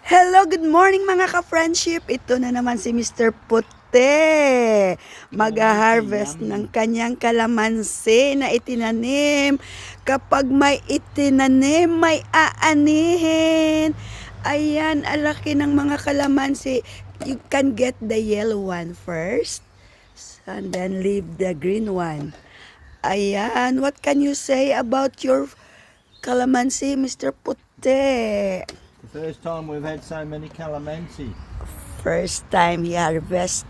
Hello, good morning mga ka-friendship. Ito na naman si Mr. Puti. Mag-harvest ng kanyang kalamansi na itinanim. Kapag may itinanim, may aanihin. Ayan, alaki ng mga kalamansi. You can get the yellow one first. And then leave the green one. Ayan, what can you say about your calamansi, Mr. Puti? The first time we've had so many calamansi. First time he harvest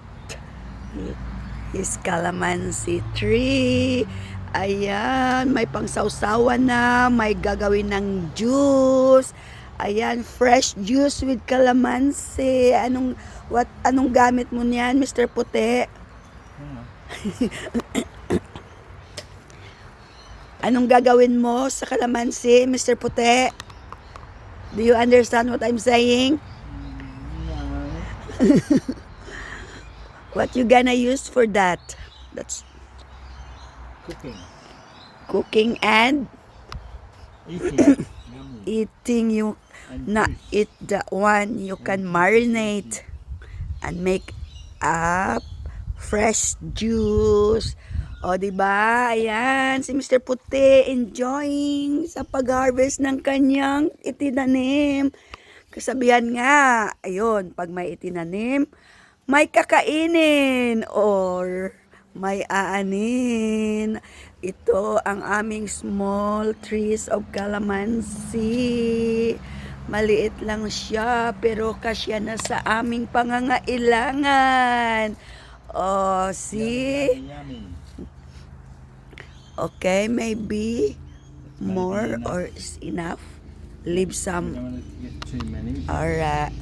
his calamansi tree. Ayan, may pangsawsawan na, may gagawin ng juice. Ayan, fresh juice with calamansi. Anong gamit mo niyan, Mr. Puti? Anong gagawin mo sa calamansi, Mr. Puti? Do you understand what I'm saying? No. What you gonna use for that? That's Cooking. cooking and Eating. Yummy. eating. You And not juice. eat the one you can marinate and make a fresh juice. O, diba? Ayan, si Mr. Puti enjoying sa pag-harvest ng kanyang itinanim. Kasabihan nga, ayun, pag may itinanim, may kakainin or may aanin. Ito ang aming small trees of calamansi. Maliit lang siya pero kasya na sa aming pangangailangan. Oh, see? Yummy, yummy, yummy. Okay, maybe more enough. or is enough. Leave We some. don't want to get too many. Alright.